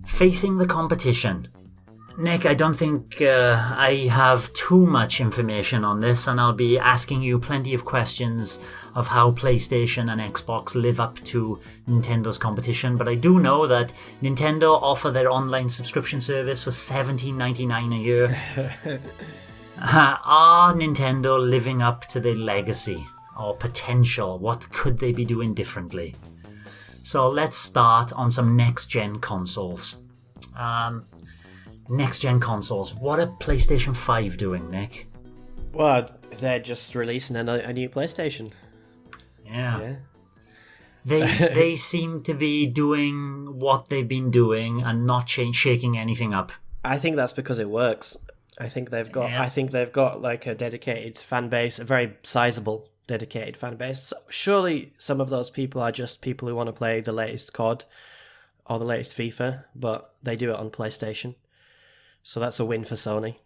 Facing the competition. Nick, I don't think I have too much information on this, and I'll be asking you plenty of questions of how PlayStation and Xbox live up to Nintendo's competition, but I do know that Nintendo offer their online subscription service for $17.99 a year. Are Nintendo living up to their legacy or potential? What could they be doing differently? So let's start on some next-gen consoles. Next-gen consoles. What are PlayStation 5 doing, Nick? Well, they're just releasing a new PlayStation. Yeah. They seem to be doing what they've been doing and not shaking anything up. I think that's because it works. I think they've got like a dedicated fan base, a very sizable dedicated fan base. Surely some of those people are just people who want to play the latest COD or the latest FIFA, but they do it on PlayStation. So that's a win for Sony.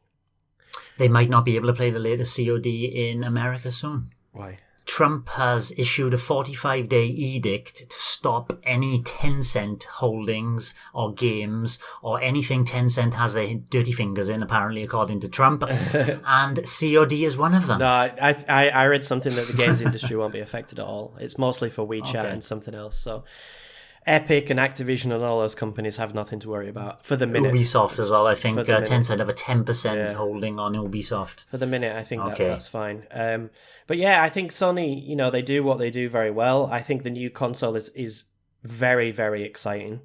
They might not be able to play the latest COD in America soon. Why? Trump has issued a 45-day edict to stop any Tencent holdings or games or anything Tencent has their dirty fingers in, apparently, according to Trump. And COD is one of them. No, I read something that the games industry won't be affected at all. It's mostly for WeChat and something else. So Epic and Activision and all those companies have nothing to worry about for the minute. Ubisoft as well. I think Tencent have a 10% holding on Ubisoft. For the minute, I think that's fine. But yeah, I think Sony, they do what they do very well. I think the new console is very, very exciting.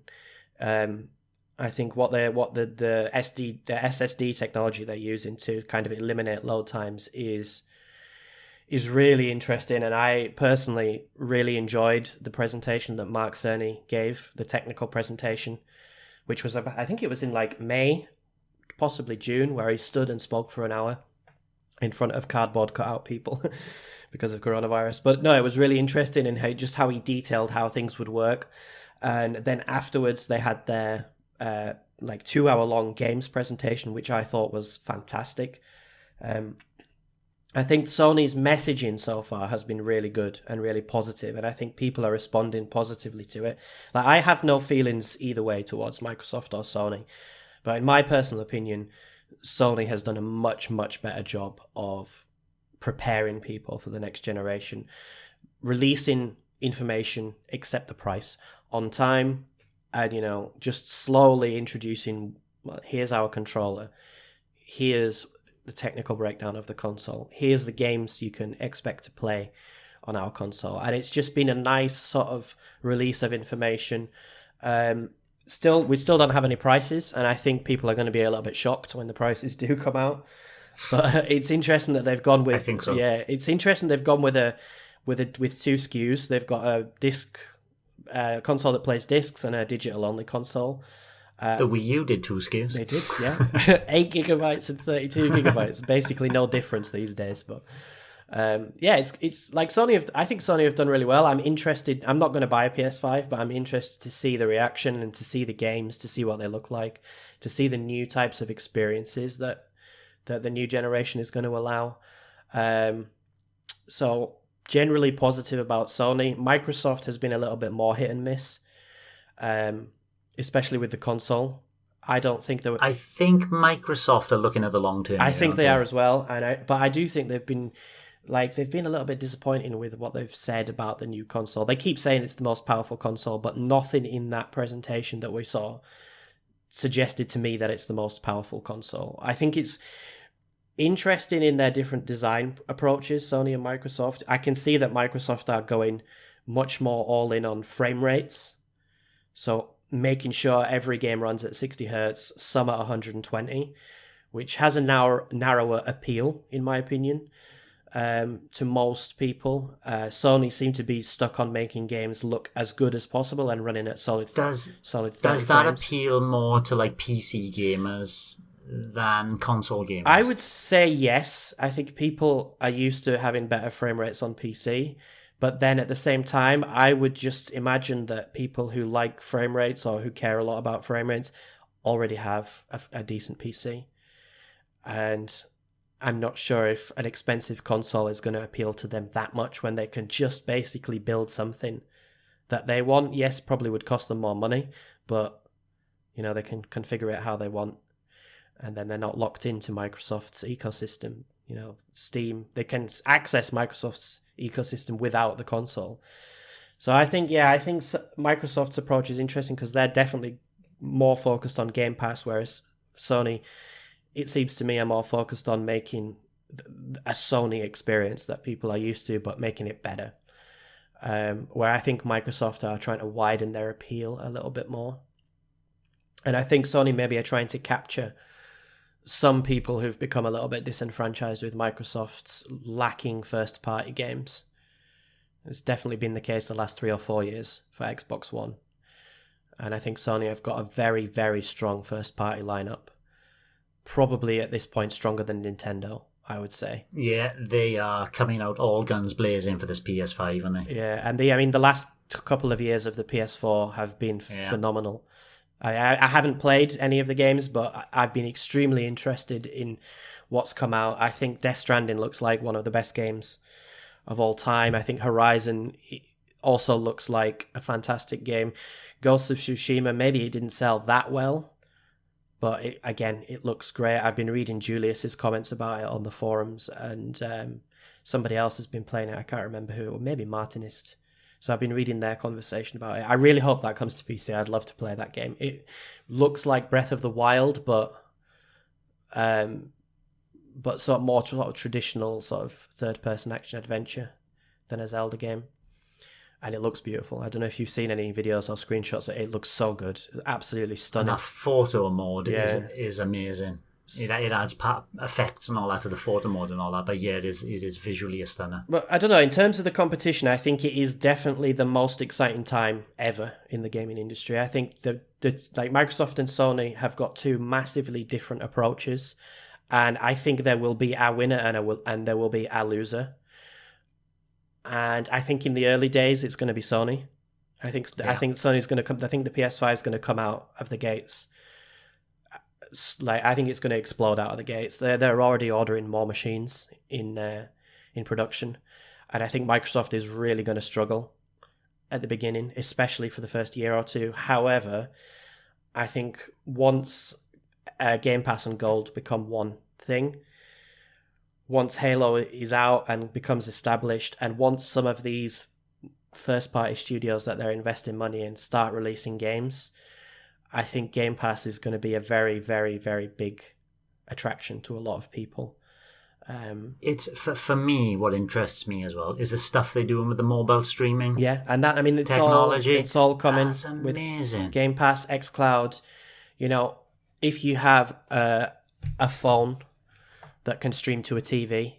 I think what the SSD technology they're using to kind of eliminate load times is really interesting, and I personally really enjoyed the presentation that Mark Cerny gave, the technical presentation, which was, I think it was in like May, possibly June, where he stood and spoke for an hour in front of cardboard cutout people because of coronavirus. But no, it was really interesting in how he detailed how things would work. And then afterwards they had their 2-hour-long games presentation, which I thought was fantastic. I think Sony's messaging so far has been really good and really positive, and I think people are responding positively to it. Like, I have no feelings either way towards Microsoft or Sony, but in my personal opinion, Sony has done a much, much better job of preparing people for the next generation, releasing information, except the price, on time, and, just slowly introducing, well, here's our controller, here's the technical breakdown of the console, here's the games you can expect to play on our console. And it's just been a nice sort of release of information. We still don't have any prices, and I think people are going to be a little bit shocked when the prices do come out. But it's interesting that they've gone with, I think so. Yeah, it's interesting they've gone with two SKUs. They've got a disc console that plays discs and a digital only console. The Wii U did 2 SKUs. They did, yeah. 8 gigabytes and 32 gigabytes. Basically no difference these days. But it's like I think Sony have done really well. I'm interested. I'm not going to buy a PS5, but I'm interested to see the reaction and to see the games, to see what they look like, to see the new types of experiences that the new generation is going to allow. So generally positive about Sony. Microsoft has been a little bit more hit and miss. Especially with the console. I think Microsoft are looking at the long term. I think they are as well, but I do think they've been a little bit disappointing with what they've said about the new console. They keep saying it's the most powerful console, but nothing in that presentation that we saw suggested to me that it's the most powerful console. I think it's interesting in their different design approaches, Sony and Microsoft. I can see that Microsoft are going much more all in on frame rates. So making sure every game runs at 60 hertz, some at 120, which has a narrower appeal, in my opinion, to most people. Sony seem to be stuck on making games look as good as possible and running at solid 30 Does that frames. appeal more to like PC gamers than console gamers? I would say yes. I think people are used to having better frame rates on PC. But then at the same time, I would just imagine that people who like frame rates or who care a lot about frame rates already have a decent PC. And I'm not sure if an expensive console is going to appeal to them that much when they can just basically build something that they want. Yes, probably would cost them more money, but they can configure it how they want, and then they're not locked into Microsoft's ecosystem. Steam, they can access Microsoft's ecosystem without the console. So I think Microsoft's approach is interesting because they're definitely more focused on Game Pass, whereas Sony, it seems to me, are more focused on making a Sony experience that people are used to, but making it better. Where I think Microsoft are trying to widen their appeal a little bit more. And I think Sony maybe are trying to capture some people who've become a little bit disenfranchised with Microsoft's lacking first-party games. It's definitely been the case the last 3 or 4 years for Xbox One. And I think Sony have got a very, very strong first-party lineup. Probably at this point stronger than Nintendo, I would say. Yeah, they are coming out all guns blazing for this PS5, aren't they? Yeah, and the last couple of years of the PS4 have been phenomenal. I haven't played any of the games, but I've been extremely interested in what's come out. I think Death Stranding looks like one of the best games of all time. I think Horizon also looks like a fantastic game. Ghost of Tsushima, maybe it didn't sell that well, but it looks great. I've been reading Julius's comments about it on the forums, and somebody else has been playing it. I can't remember who, or maybe Martinist. So I've been reading their conversation about it. I really hope that comes to PC. I'd love to play that game. It looks like Breath of the Wild, but sort of more sort of traditional sort of third-person action adventure than a Zelda game. And it looks beautiful. I don't know if you've seen any videos or screenshots. It looks so good. Absolutely stunning. And that photo mode is amazing. It adds effects and all that to the photo mode and all that, but yeah, it is visually a stunner. But I don't know, in terms of the competition, I think it is definitely the most exciting time ever in the gaming industry. I think like Microsoft and Sony have got two massively different approaches, and I think there will be a winner and there will be a loser. And I think in the early days it's going to be Sony. I think Sony's going to come. I think the PS5 is going to come out of the gates. Like, I think it's going to explode out of the gates. They're already ordering more machines in production, and I think Microsoft is really going to struggle at the beginning, especially for the first year or two. However, I think once Game Pass and Gold become one thing, once Halo is out and becomes established, and once some of these first-party studios that they're investing money in start releasing games, I think Game Pass is going to be a very, very, very big attraction to a lot of people. It's for me, what interests me as well is the stuff they're doing with the mobile streaming. Yeah, and that, I mean, technology. It's all coming. That's amazing. With Game Pass, xCloud. If you have a phone that can stream to a TV,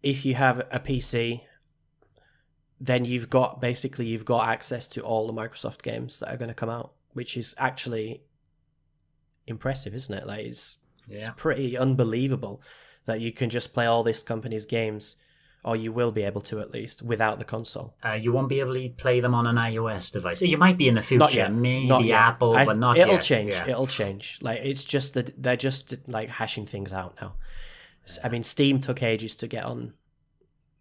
if you have a PC, then you've got access to all the Microsoft games that are going to come out, which is actually impressive, isn't it? Like, it's pretty unbelievable that you can just play all this company's games, or you will be able to at least, without the console. You won't be able to play them on an iOS device. You might be in the future, not yet. Maybe not yet. Apple, but not yet. It'll change. Yeah. It'll change. Like, it's just that they're just like hashing things out now. I mean, Steam took ages to get on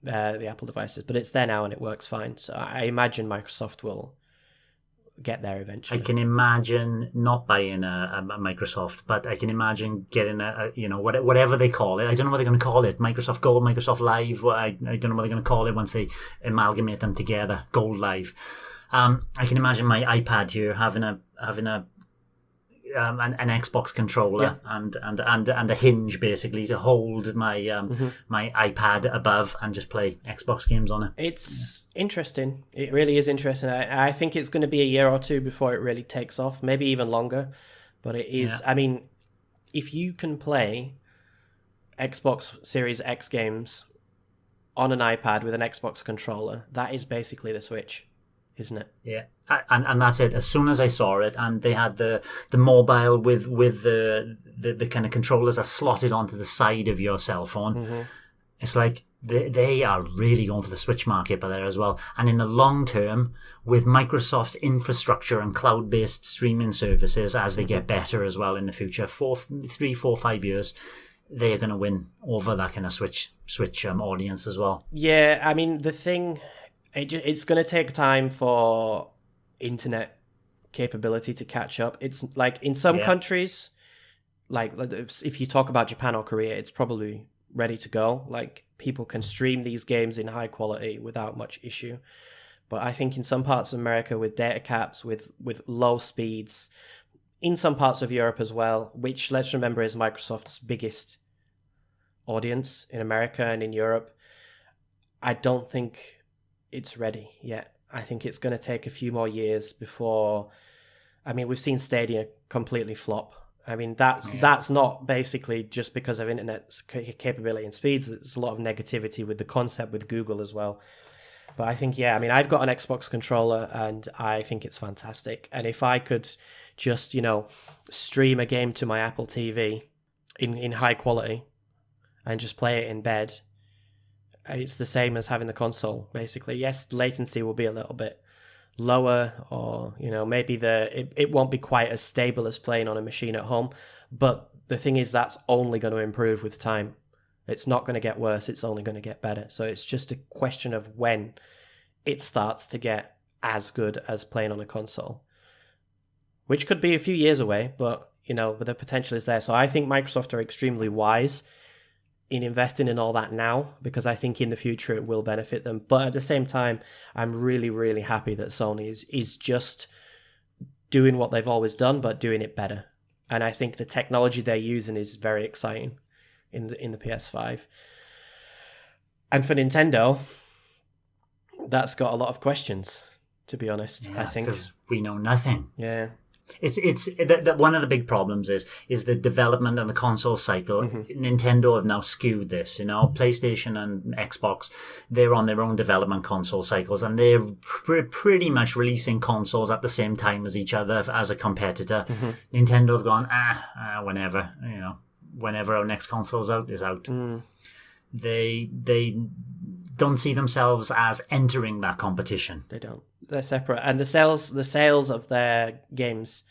the Apple devices, but it's there now and it works fine. So I imagine Microsoft will get there eventually. I can imagine not buying a Microsoft, but I can imagine getting whatever they call it. I don't know what they're going to call it. Microsoft Gold, Microsoft Live. I don't know what they're going to call it once they amalgamate them together. Gold Live. I can imagine my iPad here having an Xbox controller and a hinge basically to hold my my iPad above and just play Xbox games on it. It's interesting. It really is interesting. I think it's going to be a year or two before it really takes off, maybe even longer. But it is. Yeah. I mean, if you can play Xbox Series X games on an iPad with an Xbox controller, that is basically the Switch, isn't it? Yeah. And that's it. As soon as I saw it, and they had the mobile with the kind of controllers that slotted onto the side of your cell phone, it's like they are really going for the Switch market by there as well. And in the long term, with Microsoft's infrastructure and cloud-based streaming services, as they get better as well in the future, 3, 4, 5 years, they are going to win over that kind of Switch audience as well. Yeah, I mean, the thing It's going to take time for internet capability to catch up. It's like in some countries, like if you talk about Japan or Korea, it's probably ready to go. Like people can stream these games in high quality without much issue. But I think in some parts of America with data caps, with low speeds, in some parts of Europe as well, which let's remember is Microsoft's biggest audience in America and in Europe, I don't think it's ready yet. I think it's going to take a few more years before. I mean, we've seen Stadia completely flop. I mean, that's not basically just because of internet's capability and speeds. There's a lot of negativity with the concept with Google as well. But I think, I mean, I've got an Xbox controller and I think it's fantastic. And if I could just, stream a game to my Apple TV in high quality and just play it in bed, it's the same as having the console, basically. Yes, latency will be a little bit lower, or maybe it won't be quite as stable as playing on a machine at home, but the thing is that's only going to improve with time. It's not going to get worse, it's only going to get better. So it's just a question of when it starts to get as good as playing on a console, which could be a few years away, but the potential is there. So I think Microsoft are extremely wise in investing in all that now, because I think in the future it will benefit them. But at the same time, I'm really, really happy that Sony is just doing what they've always done, but doing it better. And I think the technology they're using is very exciting in the PS5. And for Nintendo, that's got a lot of questions, to be honest. I think because we know nothing. Yeah. It's that one of the big problems is the development and the console cycle. Mm-hmm. Nintendo have now skewed this. PlayStation and Xbox, they're on their own development console cycles, and they're pretty much releasing consoles at the same time as each other as a competitor. Mm-hmm. Nintendo have gone whenever our next console's out is out. They don't see themselves as entering that competition. They don't. They're separate, and the sales of their games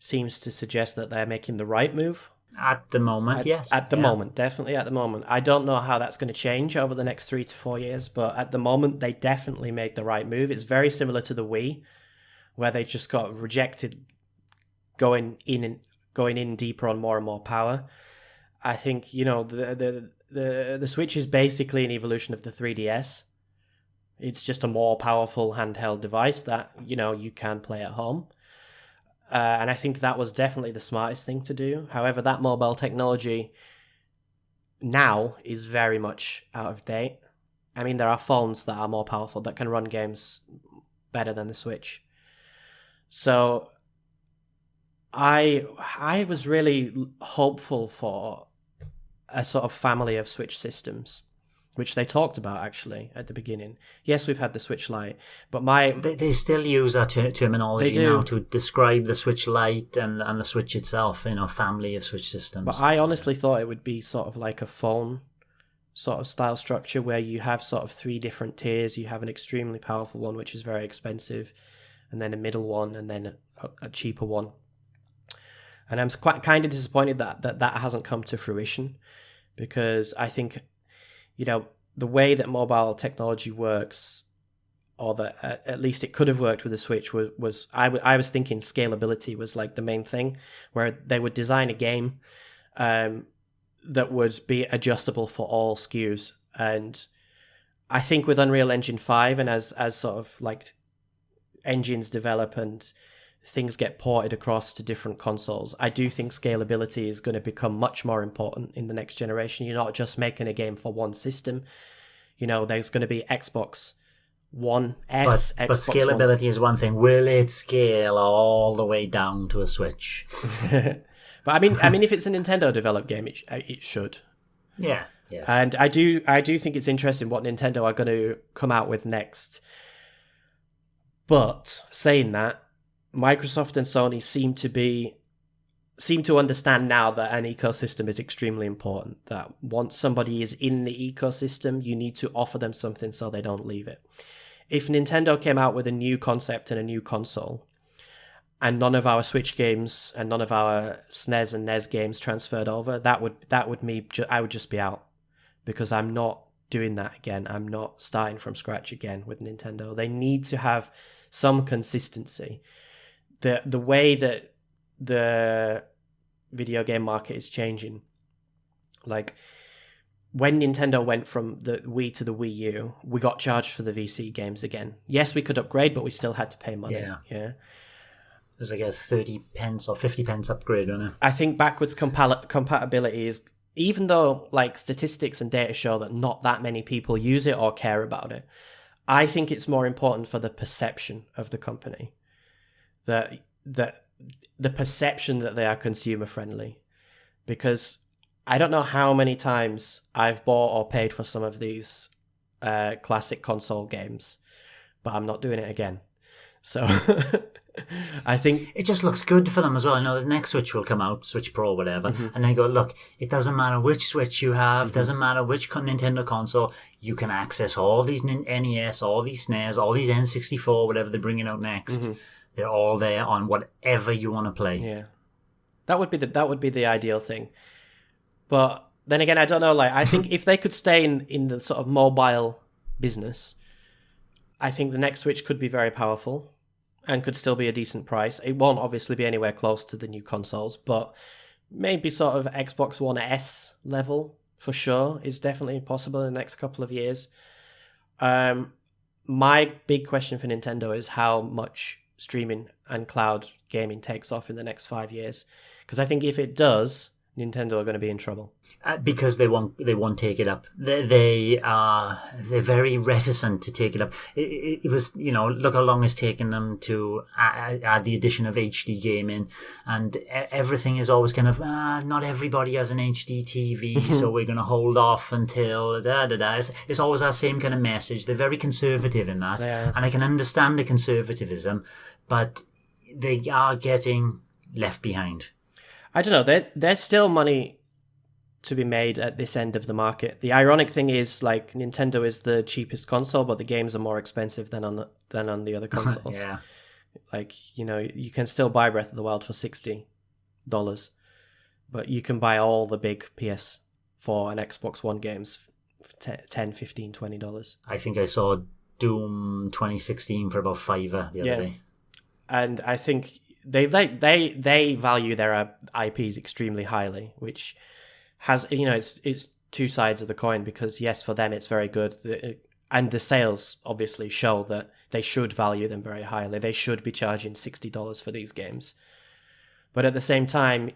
seems to suggest that they're making the right move at the moment. Yes, at the moment, definitely at the moment. I don't know how that's going to change over the next 3 to 4 years, but at the moment they definitely made the right move. It's very similar to the Wii, where they just got rejected going in deeper on more and more power. I think the Switch is basically an evolution of the 3DS. It's just a more powerful handheld device that, you can play at home. And I think that was definitely the smartest thing to do. However, that mobile technology now is very much out of date. I mean, there are phones that are more powerful, that can run games better than the Switch. So I was really hopeful for a sort of family of Switch systems, which they talked about actually at the beginning. Yes, we've had the Switch Lite, but they still use that terminology now to describe the Switch Lite and the Switch itself, family of Switch systems. But I honestly thought it would be sort of like a phone sort of style structure where you have sort of 3 different tiers. You have an extremely powerful one, which is very expensive, and then a middle one, and then a cheaper one. And I'm quite kind of disappointed that hasn't come to fruition, because I think the way that mobile technology works, or that at least it could have worked with the Switch, was I was thinking scalability was like the main thing, where they would design a game that would be adjustable for all SKUs. And I think with Unreal Engine 5, and as sort of like engines develop and things get ported across to different consoles, I do think scalability is going to become much more important in the next generation. You're not just making a game for one system. There's going to be Xbox One S, but scalability is one thing. Will it scale all the way down to a Switch? But I mean, if it's a Nintendo developed game, it should. Yeah. Yes. And I do think it's interesting what Nintendo are going to come out with next. But saying that, Microsoft and Sony seem to understand now that an ecosystem is extremely important, that once somebody is in the ecosystem, you need to offer them something so they don't leave it. If Nintendo came out with a new concept and a new console, and none of our Switch games and none of our SNES and NES games transferred over, I would just be out, because I'm not doing that again. I'm not starting from scratch again with Nintendo. They need to have some consistency. The way that the video game market is changing, like when Nintendo went from the Wii to the Wii U, we got charged for the VC games again. Yes, we could upgrade, but we still had to pay money. Yeah. There's like a 30 pence or 50 pence upgrade on it. I think backwards compatibility is, even though like statistics and data show that not that many people use it or care about it, I think it's more important for the perception of the company, that the perception that they are consumer friendly, because I don't know how many times I've bought or paid for some of these classic console games, but I'm not doing it again. So I think it just looks good for them as well. I know the next Switch will come out, Switch Pro, whatever, and they go, look, it doesn't matter which Switch you have, doesn't matter which Nintendo console, you can access all these NES, all these SNES, all these N64, whatever they're bringing out next. They're all there on whatever you want to play. Yeah, that would be the ideal thing. But then again, I don't know. Like, I think if they could stay in the sort of mobile business, I think the next Switch could be very powerful and could still be a decent price. It won't obviously be anywhere close to the new consoles, but maybe sort of Xbox One S level for sure is definitely possible in the next couple of years. My big question for Nintendo is how much streaming and cloud gaming takes off in the next 5 years. Because I think if it does, Nintendo are going to be in trouble because they won't take it up. They're very reticent to take it up. It was, look how long it's taken them to add the addition of HD gaming, and everything is always kind of not everybody has an HD TV, so we're going to hold off until It's always that same kind of message. They're very conservative in that, and I can understand the conservatism, but they are getting left behind. I don't know. There's still money to be made at this end of the market. The ironic thing is, like, Nintendo is the cheapest console, but the games are more expensive than on the other consoles. Yeah. Like, you can still buy Breath of the Wild for $60, but you can buy all the big PS4 and Xbox One games for $10, $15, $20. I think I saw Doom 2016 for about $5 the other day. And I think they value their IPs extremely highly, which has, it's two sides of the coin, because yes, for them it's very good, and the sales obviously show that they should value them very highly. They should be charging $60 for these games. But at the same time,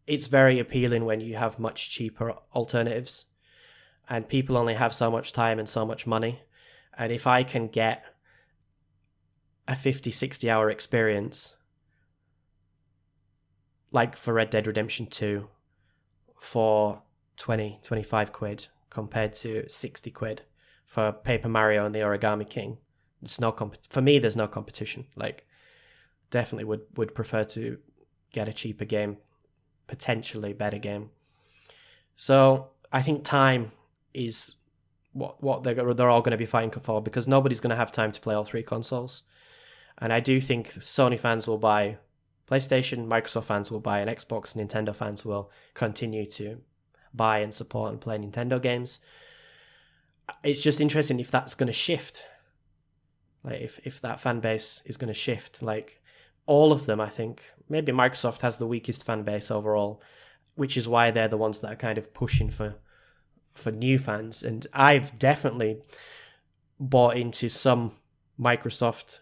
it's very appealing when you have much cheaper alternatives, and people only have so much time and so much money. And if I can get a 50-60 hour experience, like for Red Dead Redemption 2, for 20-25 quid compared to 60 quid for Paper Mario and the Origami King, for me there's no competition. Like, definitely would prefer to get a cheaper game, potentially better game. So I think time is what they're all going to be fighting for, because nobody's going to have time to play all three consoles. And I do think Sony fans will buy PlayStation, Microsoft fans will buy an Xbox, Nintendo fans will continue to buy and support and play Nintendo games. It's just interesting if that's going to shift. Like, if that fan base is going to shift. Like, all of them, I think. Maybe Microsoft has the weakest fan base overall, which is why they're the ones that are kind of pushing for new fans. And I've definitely bought into some Microsoft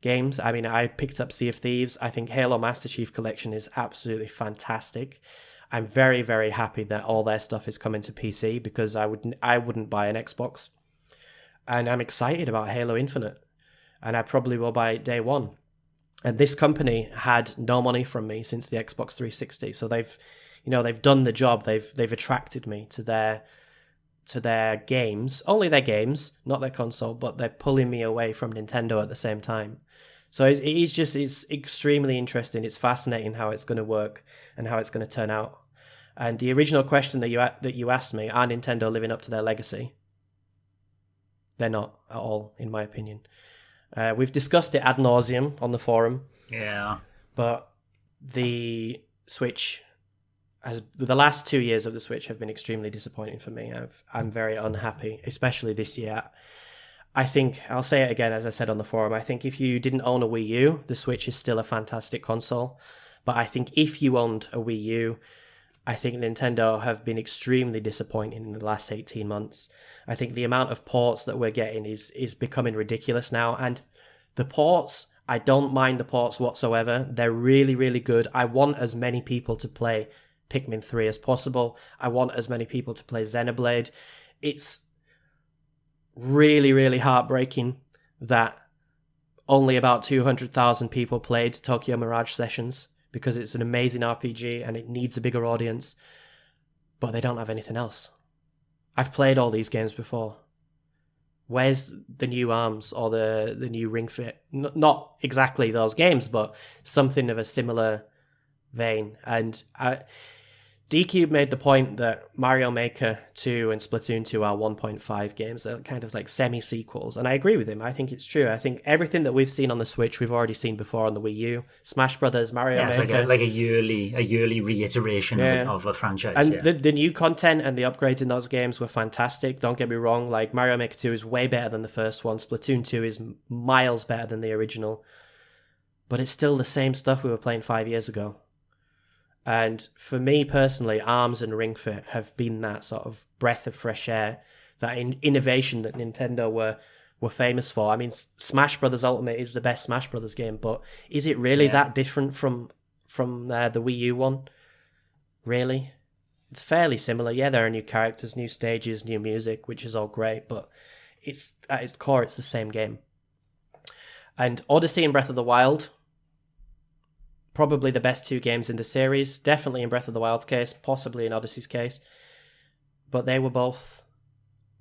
games. I mean, I picked up Sea of Thieves. I think Halo Master Chief Collection is absolutely fantastic. I'm very, very happy that all their stuff is coming to PC, because I wouldn't buy an Xbox. And I'm excited about Halo Infinite, and I probably will buy it day one. And this company had no money from me since the Xbox 360, so they've done the job. They've attracted me to their games, only their games, not their console, but they're pulling me away from Nintendo at the same time. So it's extremely interesting. It's fascinating how it's going to work and how it's going to turn out. And the original question that you asked me, are Nintendo living up to their legacy? They're not at all, in my opinion. We've discussed it ad nauseum on the forum. Yeah. But the Switch the last 2 years of the Switch have been extremely disappointing for me. I'm very unhappy, especially this year. I think, I'll say it again, as I said on the forum, I think if you didn't own a Wii U, the Switch is still a fantastic console. But I think if you owned a Wii U, I think Nintendo have been extremely disappointing in the last 18 months. I think the amount of ports that we're getting is becoming ridiculous now. And the ports, I don't mind the ports whatsoever. They're really, really good. I want as many people to play Pikmin 3 as possible. I want as many people to play Xenoblade. It's really, really heartbreaking that only about 200,000 people played Tokyo Mirage Sessions, because it's an amazing RPG and it needs a bigger audience, but they don't have anything else. I've played all these games before. Where's the new ARMS or the new Ring Fit? Not exactly those games, but something of a similar vein. And D-Cube made the point that Mario Maker 2 and Splatoon 2 are 1.5 games. They're kind of like semi-sequels. And I agree with him. I think it's true. I think everything that we've seen on the Switch, we've already seen before on the Wii U. Smash Brothers, Mario Maker. It's like a yearly reiteration of a franchise. And the new content and the upgrades in those games were fantastic. Don't get me wrong. Like, Mario Maker 2 is way better than the first one. Splatoon 2 is miles better than the original. But it's still the same stuff we were playing 5 years ago. And for me personally, ARMS and Ring Fit have been that sort of breath of fresh air, that innovation that Nintendo were famous for. I mean, Smash Brothers Ultimate is the best Smash Brothers game, but is it really that different from the Wii U one? Really? It's fairly similar. Yeah, there are new characters, new stages, new music, which is all great, but it's at its core, it's the same game. And Odyssey and Breath of the Wild, probably the best two games in the series, definitely in Breath of the Wild's case, possibly in Odyssey's case, but they were both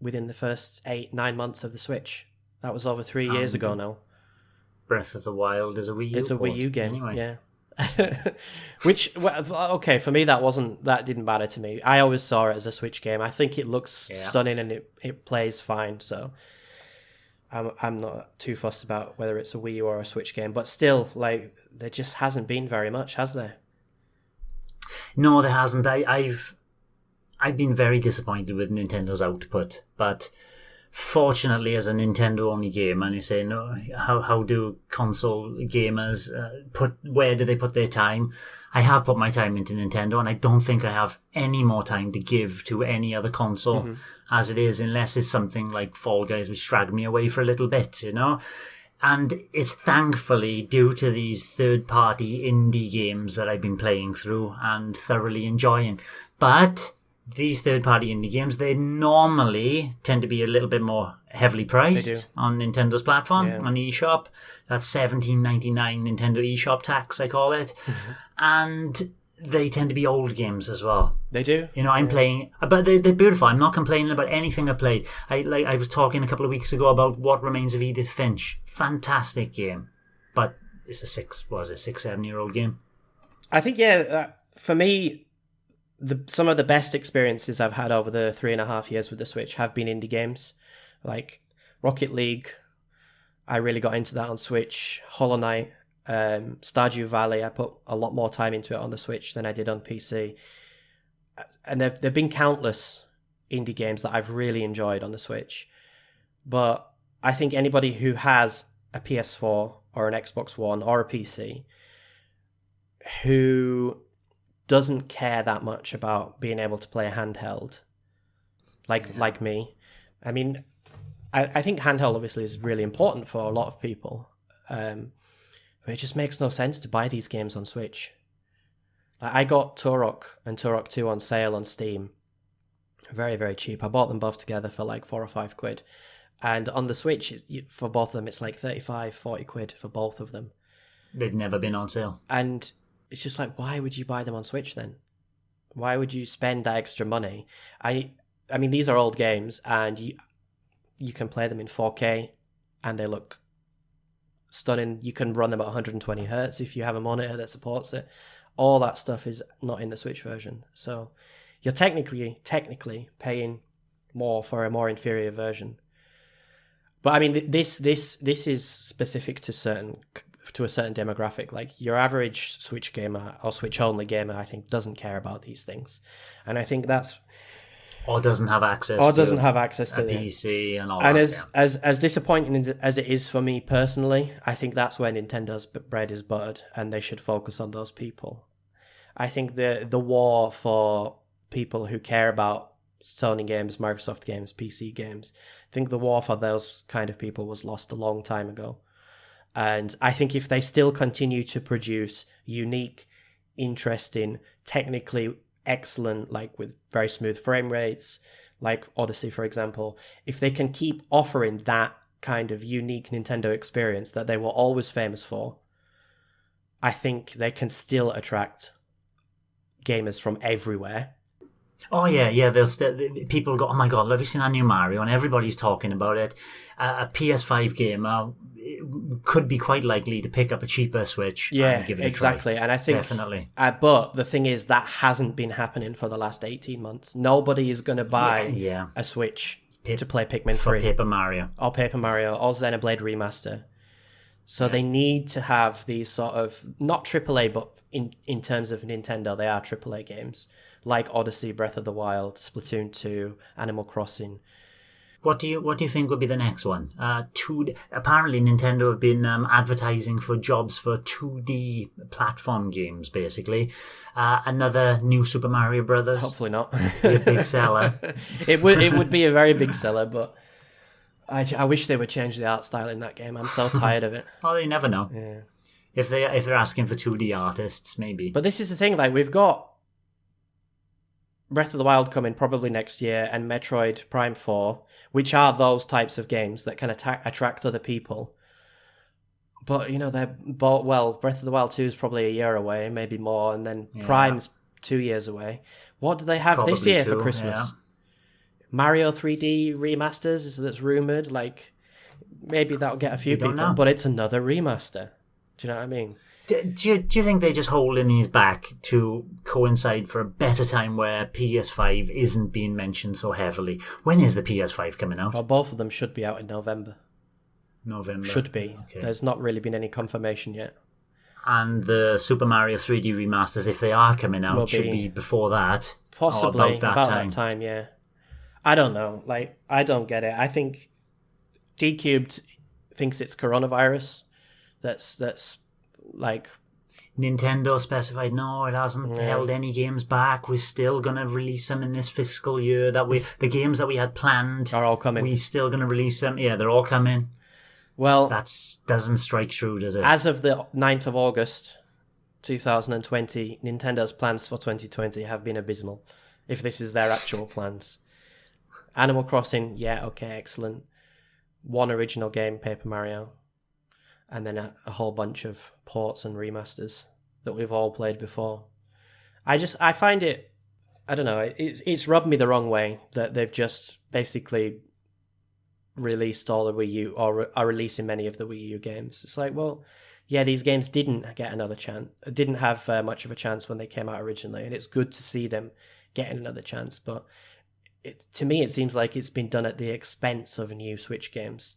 within the first 8-9 months of the Switch. That was over 3 years ago now. Breath of the Wild is a Wii U It's a port, Wii U game, anyway. Yeah. Which, well, okay, for me that didn't matter to me. I always saw it as a Switch game. I think it looks stunning and it plays fine, so I'm not too fussed about whether it's a Wii U or a Switch game, but still, like, there just hasn't been very much, has there? No, there hasn't. I've been very disappointed with Nintendo's output, but fortunately, as a Nintendo-only game, and you say, no, how do console gamers where do they put their time? I have put my time into Nintendo, and I don't think I have any more time to give to any other console as it is, unless it's something like Fall Guys, which dragged me away for a little bit, you know? And it's thankfully due to these third-party indie games that I've been playing through and thoroughly enjoying. But these third-party indie games, they normally tend to be a little bit more heavily priced on Nintendo's platform, on the eShop. That's $17.99 Nintendo eShop tax, I call it. And they tend to be old games as well. They do. You know, I'm playing, but they're beautiful. I'm not complaining about anything I played. I was talking a couple of weeks ago about What Remains of Edith Finch. Fantastic game, but it's a 6-7-year-old game. I think for me, some of the best experiences I've had over the 3.5 years with the Switch have been indie games, like Rocket League. I really got into that on Switch. Hollow Knight. Stardew Valley, I put a lot more time into it on the Switch than I did on PC, and there've been countless indie games that I've really enjoyed on the Switch. But I think anybody who has a PS4 or an Xbox One or a PC who doesn't care that much about being able to play a handheld, like me, I mean, I think handheld obviously is really important for a lot of people. But it just makes no sense to buy these games on Switch. Like, I got Turok and Turok 2 on sale on Steam. Very, very cheap. I bought them both together for like £4 or £5. And on the Switch, for both of them, it's like 35, 40 quid for both of them. They've never been on sale. And it's just like, why would you buy them on Switch then? Why would you spend that extra money? I mean, these are old games, and you can play them in 4K, and they look stunning. You can run them at 120 hertz if you have a monitor that supports it. All that stuff is not in the Switch version, so you're technically paying more for a more inferior version. But I mean, this is specific to to a certain demographic. Like your average Switch gamer or Switch only gamer, I think, doesn't care about these things, and I think that's or doesn't have access to a PC and all and that. as disappointing as it is for me personally, I think that's where Nintendo's bread is buttered, and they should focus on those people. I think the war for people who care about Sony games, Microsoft games, PC games, I think the war for those kind of people was lost a long time ago. And I think if they still continue to produce unique, interesting, technically excellent, like with very smooth frame rates, like Odyssey, for example, if they can keep offering that kind of unique Nintendo experience that they were always famous for, I think they can still attract gamers from everywhere. Oh yeah, they'll still, people go, oh my god, have you seen that new Mario? And everybody's talking about it. A PS5 gamer could be quite likely to pick up a cheaper Switch and give it exactly. a try. And I think definitely. But the thing is, that hasn't been happening for the last 18 months. Nobody is going to buy a Switch to play Pikmin 3 for Paper Mario or Xenoblade Remaster. So they need to have these sort of, not AAA, but in terms of Nintendo, they are AAA games, like Odyssey, Breath of the Wild, Splatoon 2, Animal Crossing. What do you think would be the next one? Apparently Nintendo have been advertising for jobs for 2D platform games, basically. Another new Super Mario Brothers. Hopefully not. Be a big seller. It would be a very big seller, but I wish they would change the art style in that game. I'm so tired of it. Well, you never know. Yeah. If they're asking for 2D artists, maybe. But this is the thing, like, we've got Breath of the Wild coming probably next year, and Metroid Prime 4, which are those types of games that can attract other people. But, they're both, well, Breath of the Wild 2 is probably a year away, maybe more, and then Prime's 2 years away. What do they have probably this year for Christmas? Yeah. Mario 3D remasters that's rumoured, like, maybe that'll get a few people, but it's another remaster. Do you know what I mean? Do you think they just holding these back to coincide for a better time where PS5 isn't being mentioned so heavily? When is the PS5 coming out? Well, both of them should be out in November. Should be. Okay. There's not really been any confirmation yet. And the Super Mario 3D remasters, if they are coming out, should be before that. Possibly about that time, yeah. I don't know. Like, I don't get it. I think D-Cubed thinks it's coronavirus. That's like, Nintendo specified, no, it hasn't held any games back. We're still going to release them in this fiscal year. The games that we had planned are all coming. We're still going to release them. Yeah, they're all coming. Well, that doesn't strike true, does it? As of the 9th of August 2020, Nintendo's plans for 2020 have been abysmal, if this is their actual plans. Animal Crossing, excellent. One original game, Paper Mario. And then a whole bunch of ports and remasters that we've all played before. I find it, I don't know, it's rubbed me the wrong way that they've just basically released all the Wii U, or are releasing many of the Wii U games. It's like, well, yeah, these games didn't get another chance, didn't have much of a chance when they came out originally, and it's good to see them getting another chance, but to me it seems like it's been done at the expense of new Switch games.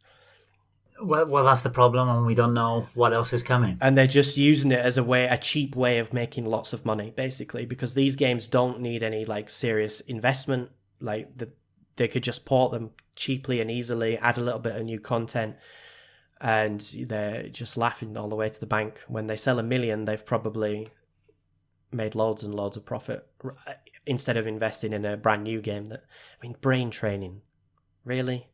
Well, that's the problem, and we don't know what else is coming. And they're just using it as a cheap way of making lots of money, basically, because these games don't need any like serious investment. Like they could just port them cheaply and easily, add a little bit of new content, and they're just laughing all the way to the bank. When they sell 1 million, they've probably made loads and loads of profit instead of investing in a brand new game. Brain Training, really?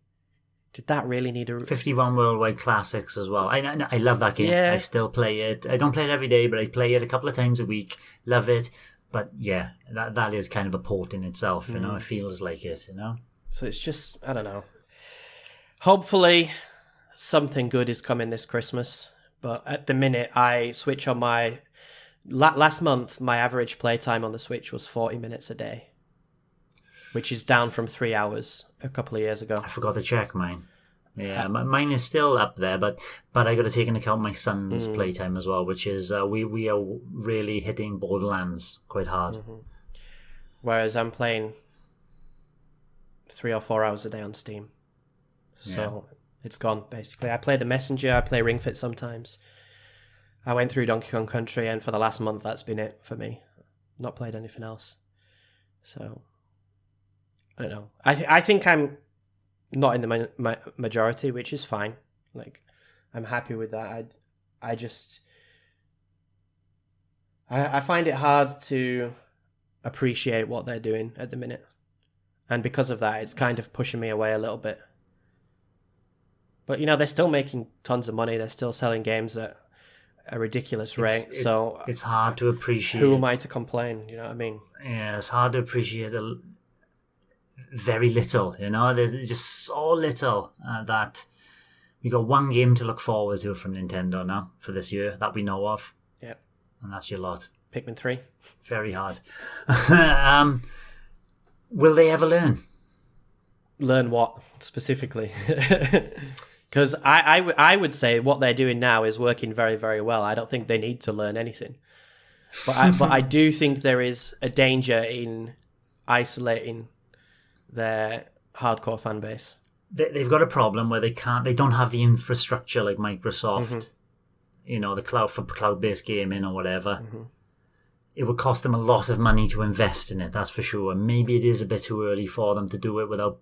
Did that really need a... 51 Worldwide Classics as well. I love that game. Yeah. I still play it. I don't play it every day, but I play it a couple of times a week. Love it. But yeah, that is kind of a port in itself, you know? It feels like it, you know? So it's just, I don't know. Hopefully something good is coming this Christmas. But at the minute, I switch on my... Last month, my average playtime on the Switch was 40 minutes a day, which is down from 3 hours a couple of years ago. I forgot to check mine. Yeah, mine is still up there, but I got to take into account my son's playtime as well, which is we are really hitting Borderlands quite hard. Mm-hmm. Whereas I'm playing 3 or 4 hours a day on Steam, so it's gone basically. I play The Messenger, I play Ring Fit sometimes. I went through Donkey Kong Country, and for the last month, that's been it for me. Not played anything else. So, I don't know. I think I'm not in the majority, which is fine. Like, I'm happy with that. I find it hard to appreciate what they're doing at the minute. And because of that, it's kind of pushing me away a little bit. But, they're still making tons of money. They're still selling games at a ridiculous rate. It's hard to appreciate. Who am I to complain? You know what I mean? Yeah, it's hard to appreciate very little. There's just so little that we got one game to look forward to from Nintendo now for this year that we know of. Yeah, and that's your lot. Pikmin 3. Very hard. Will they ever learn? Learn what specifically? Because I would say what they're doing now is working very, very well. I don't think they need to learn anything. But I do think there is a danger in isolating their hardcore fan base. They've got a problem where they don't have the infrastructure like Microsoft, the cloud-based gaming or whatever. Mm-hmm. It would cost them a lot of money to invest in it, that's for sure. Maybe it is a bit too early for them to do it without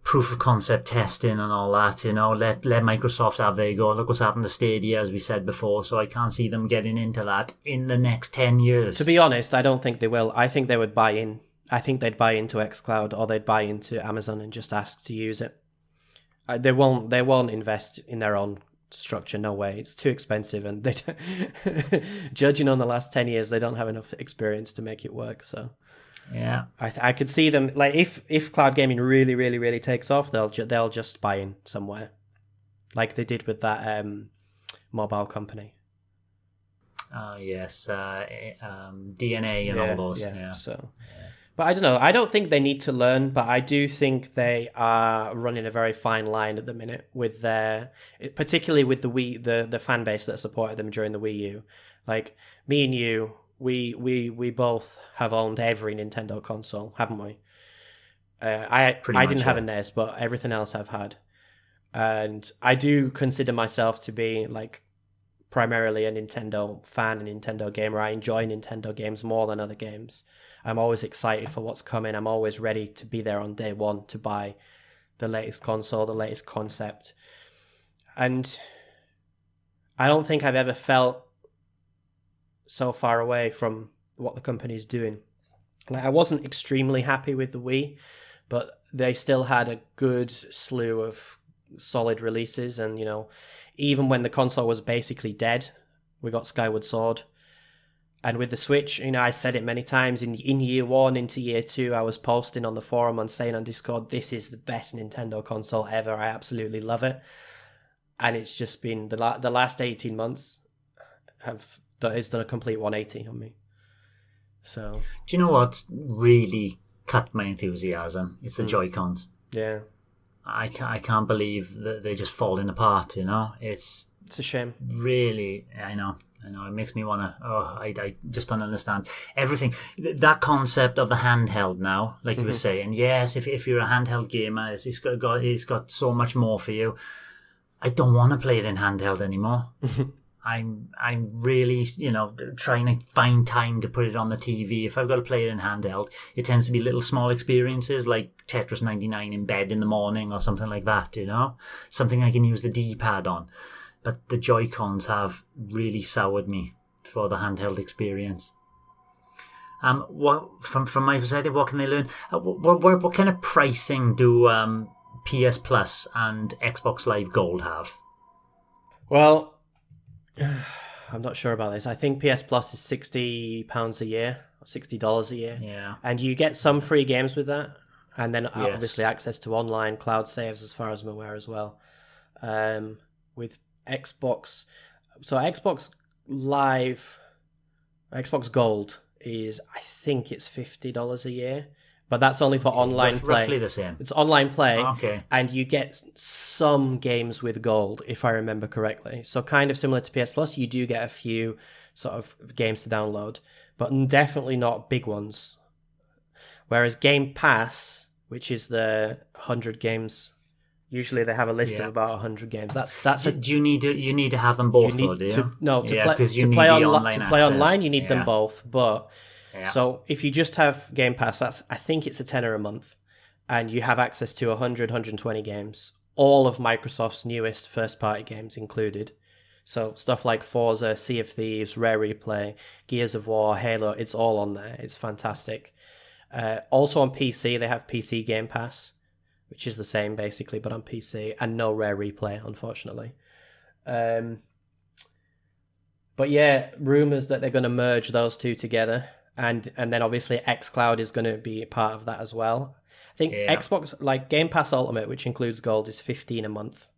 proof of concept testing and all that. Let Microsoft have their go. Look what's happened to Stadia, as we said before. So I can't see them getting into that in the next 10 years. To be honest, I don't think they will. I think they would buy in. I think they'd buy into xCloud, or they'd buy into Amazon and just ask to use it. They won't invest in their own structure. No way. It's too expensive, and they judging on the last 10 years, they don't have enough experience to make it work. So yeah, I could see them, like, if cloud gaming really, really, really takes off, they'll just buy in somewhere, like they did with that mobile company. Yes, DNA and all those. Yeah. So, but I don't know. I don't think they need to learn, but I do think they are running a very fine line at the minute with particularly with the Wii, the fan base that supported them during the Wii U. Like me and you, we both have owned every Nintendo console, haven't we? I didn't have a NES, but everything else I've had, and I do consider myself to be like primarily a Nintendo fan, a Nintendo gamer. I enjoy Nintendo games more than other games. I'm always excited for what's coming. I'm always ready to be there on day one to buy the latest console, the latest concept. And I don't think I've ever felt so far away from what the company's doing. Like, I wasn't extremely happy with the Wii, but they still had a good slew of solid releases. And, even when the console was basically dead, we got Skyward Sword. And with the Switch, I said it many times, in year one into year two, I was posting on the forum and saying on Discord, this is the best Nintendo console ever. I absolutely love it. And it's just been the last 18 months it's done a complete 180 on me. So, do you know what's really cut my enthusiasm? It's the Joy-Cons. Yeah. I can't believe that they're just falling apart, It's a shame. Really, I know. It makes me want to. I just don't understand everything. That concept of the handheld now, like you were saying. Yes, if you're a handheld gamer, it's got so much more for you. I don't want to play it in handheld anymore. I'm really, trying to find time to put it on the TV. If I've got to play it in handheld, it tends to be little small experiences like Tetris 99 in bed in the morning or something like that. Something I can use the D-pad on. But the Joy-Cons have really soured me for the handheld experience. From my perspective, what can they learn? What kind of pricing do PS Plus and Xbox Live Gold have? Well, I'm not sure about this. I think PS Plus is £60 a year, or $60 a year. Yeah. And you get some free games with that. And then obviously access to online cloud saves, as far as I'm aware, as well. With Xbox, so Xbox Live, Xbox Gold is, I think it's $50 a year, but that's only for online play. Roughly the same. It's online play, okay, and you get some games with Gold, if I remember correctly. So kind of similar to PS Plus, you do get a few sort of games to download, but definitely not big ones. Whereas Game Pass, which is the 100 games Usually they have a list of about 100 games. That's Do you need to have them both, though, do you? To play online, you need them both. But so if you just have Game Pass, I think it's $10 a month, and you have access to 120 games, all of Microsoft's newest first-party games included. So stuff like Forza, Sea of Thieves, Rare Replay, Gears of War, Halo, it's all on there. It's fantastic. Also on PC, they have PC Game Pass, which is the same basically, but on PC, and no Rare Replay, unfortunately. But yeah, rumors that they're going to merge those two together, and then obviously xCloud is going to be a part of that as well. I think Xbox, like Game Pass Ultimate, which includes Gold, is $15 a month,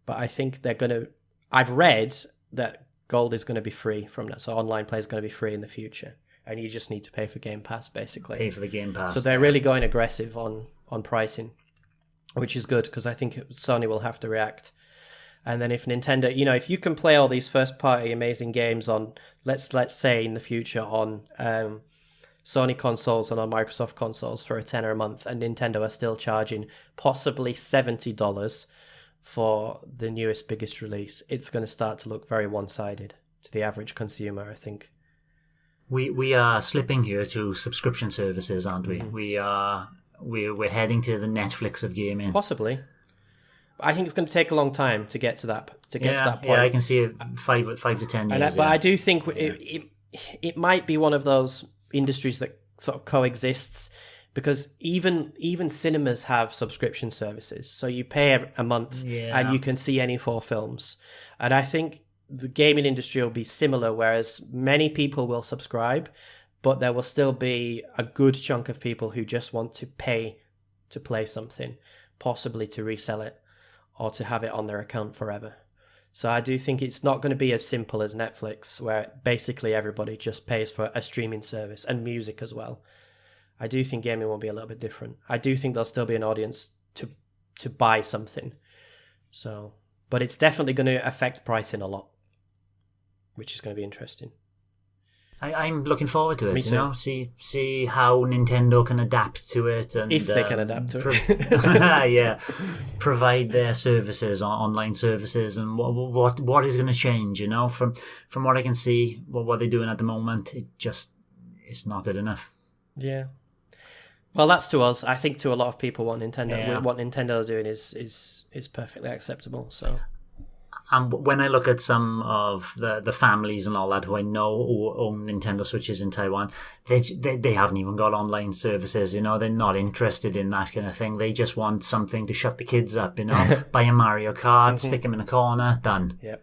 but I think they're going to. I've read that Gold is going to be free from that, so online play is going to be free in the future, and you just need to pay for Game Pass basically. Pay for the Game Pass. So they're really going aggressive on pricing, which is good because I think Sony will have to react. And then if Nintendo, if you can play all these first-party amazing games on, let's say in the future on Sony consoles and on Microsoft consoles for $10 a month, and Nintendo are still charging possibly $70 for the newest, biggest release, it's going to start to look very one-sided to the average consumer, I think. We are slipping here to subscription services, aren't we? Mm-hmm. We're heading to the Netflix of gaming. Possibly. I think it's going to take a long time to get to that point. Yeah, I can see it 5 to 10 years. But I do think it might be one of those industries that sort of coexists, because even cinemas have subscription services. So you pay a month and you can see any 4 films. And I think the gaming industry will be similar, whereas many people will subscribe, but there will still be a good chunk of people who just want to pay to play something, possibly to resell it or to have it on their account forever. So I do think it's not going to be as simple as Netflix, where basically everybody just pays for a streaming service and music as well. I do think gaming will be a little bit different. I do think there'll still be an audience to buy something. So, but it's definitely going to affect pricing a lot, which is going to be interesting. I'm looking forward to it. See how Nintendo can adapt to it, and if they can adapt to it, provide their services, online services, and what is going to change. From what I can see, what they're doing at the moment, it's not good enough. Yeah. Well, that's to us. I think to a lot of people, what Nintendo are doing is perfectly acceptable. So. And when I look at some of the families and all that who I know who own Nintendo Switches in Taiwan, they haven't even got online services. They're not interested in that kind of thing. They just want something to shut the kids up. Buy a Mario Kart, stick them in a corner, done. Yeah.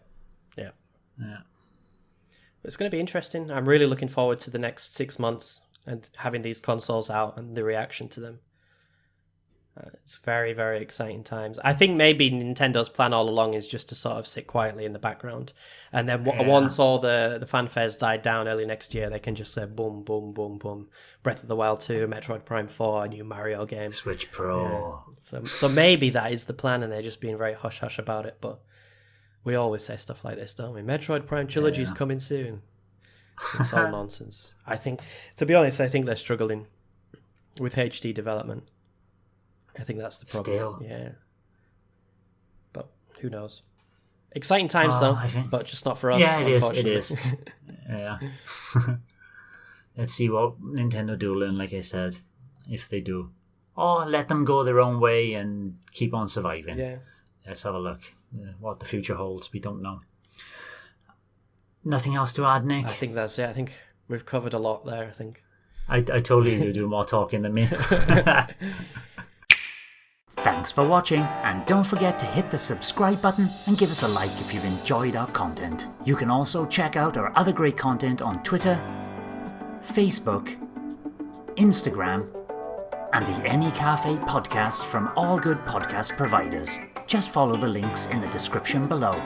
It's going to be interesting. I'm really looking forward to the next 6 months and having these consoles out and the reaction to them. It's very, very exciting times. I think maybe Nintendo's plan all along is just to sort of sit quietly in the background. And then once all the fanfares died down early next year, they can just say boom, boom, boom, boom. Breath of the Wild 2, Metroid Prime 4, a new Mario game. Switch Pro. Yeah. So maybe that is the plan and they're just being very hush-hush about it. But we always say stuff like this, don't we? Metroid Prime Trilogy is coming soon. It's all nonsense. To be honest, I think they're struggling with HD development. I think that's the problem. Still. Yeah. But who knows? Exciting times though, but just not for us. Yeah, it is. Yeah. Let's see what Nintendo do learn, like I said, if they do. Or let them go their own way and keep on surviving. Yeah. Let's have a look. What the future holds, we don't know. Nothing else to add, Nick? I think that's it. I think we've covered a lot there, I think. I told you do more talking than me. Thanks for watching, and don't forget to hit the subscribe button and give us a like if you've enjoyed our content. You can also check out our other great content on Twitter, Facebook, Instagram, and the N-E Café podcast from all good podcast providers. Just follow the links in the description below.